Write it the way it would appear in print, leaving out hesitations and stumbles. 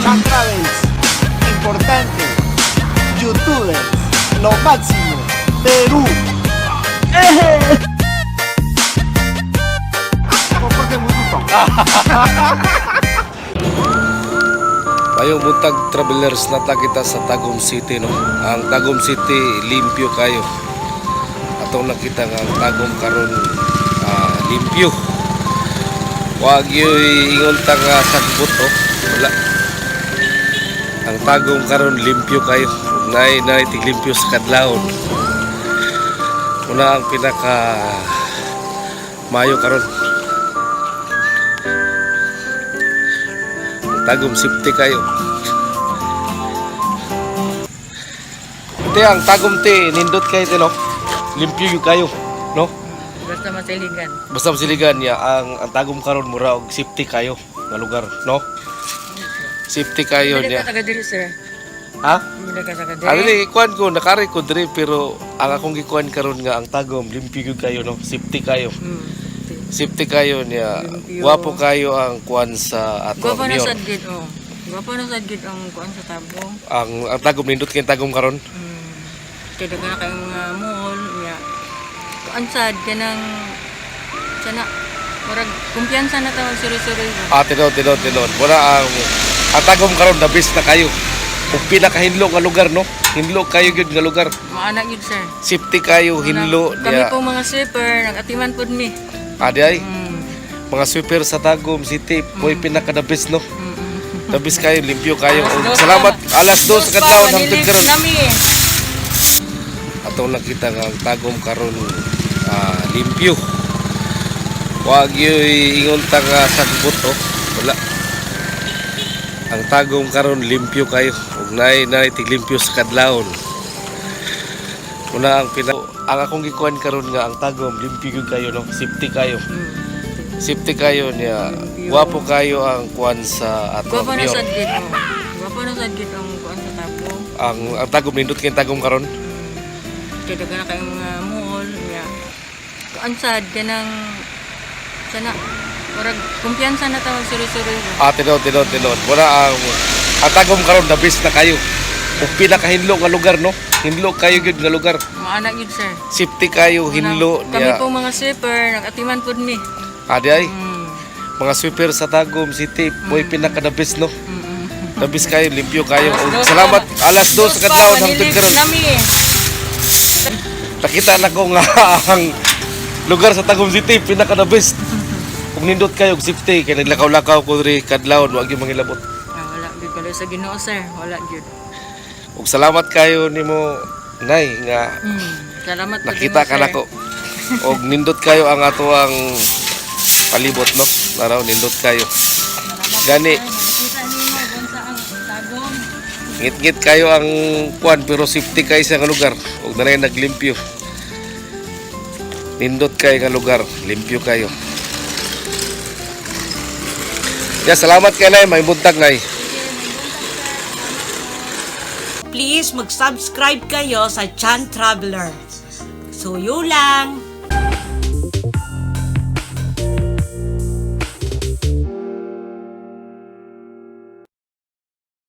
Chan Travels, importante, youtuber, lo máximo, Perú. Porque muy gusto. Mayong buntag travelers nata kita sa Tagum City, no. Ang Tagum City limpyo kayo. Atong nakita nga ang Tagum karon limpyo. Wag yoy ingon ta nga sagbot, oh. Wala. Ang Tagum karon limpyo kayo. Nay tiglimpyo sa kadlawon. Una ang pinaka mayo karon. Tagum safety kayo. Te ang Tagum te nindot kayo te, no. Limpyo yung kayo, no. Basta masiligan. Basta masiligan ya ang Tagum karon mura og safety kayo nga lugar, no. Safety kayo Hindi niya. ka taga diri, sir. Ha? Hindi ka taga diri. Ano ni ikuan ko nakari ko diri pero ang akong gikuan karon nga ang Tagum limpyo yung kayo, no. Safety kayo. Safety kayo niya. Limpyo. Guwapo kayo ang kuan sa ato Gwapo na mayor. sad gid, oh. Gwapo na sad gid ang kuan sa tabo. Ang Tagum nindot kay Tagum karon. Kaya na kayong mall, ya. Kuan sad kanang sana murag kumpiyansa na tawag suri-suri. Tinod. Wala ang Tagum karon the best na kayo. Ug pinakahinlo nga lugar, no. Hinlo kayo gyud nga lugar. Maana gid, sir. Safety kayo, hinlo Kami niya. po mga sweeper, nag-atiman pod mi. Adi ay mga sweeper sa Tagum City, mo'y pinaka the best, no. The best kayo, limpyo kayo. Ug salamat alas 2 sa kadlawon hangtod karon. Nami. Atong nakita nga ang Tagum karon limpyo. Wag yoy ingon ta nga sagbot, oh. Wala. Ang Tagum karon limpyo kayo. Ug nay tiglimpyo sa kadlawon. Una ang akong gikuan karon nga ang Tagum limpyo gyud kayo, no. Safety kayo. Safety kayo niya. Guwapo kayo ang kuan sa ato Gwapo na mayor. sad gid, oh. Gwapo na sad gid ang kuan sa tabo. Ang Tagum nindot kay Tagum karon. Kaya na kayong mall, ya. Kuan sad kanang sana murag kumpiyansa na tawag suri-suri. Tinod. Wala ang Tagum karon the best na kayo. Ug pinakahinlo nga lugar, no. Hinlo kayo gyud nga lugar. Maana gid, sir. Safety kayo, hinlo Kami niya. po mga sweeper, nag-atiman pod mi. Adi ay mga sweeper sa Tagum City, mo'y pinaka the best, no. The best kayo, limpyo kayo. Ug salamat alas 2 sa kadlawon hangtod karon. Nami. Nakita na ko nga ang lugar sa Tagum City pinaka the best. Kung nindot kayo og safety kay naglakaw-lakaw ko diri kadlawon wag gyud mangilabot. Wala gid pala sa Ginoo, sir. Wala gid. Ug salamat kayo nimo nay nga Salamat po nakita din mo, ka sir. nako. Og nindot kayo ang ato ang palibot, no. Naraw nindot kayo. Gani Nakita nimo kung sa ang Tagum. ngit-ngit kayo ang kuan pero safety kayo sa nga lugar. Og nanay naglimpyo. Nindot kayo nga lugar, limpyo kayo. Ya, salamat kay nay, may buntag nay. Please mag-subscribe kayo sa Chan Traveler. So, yun lang.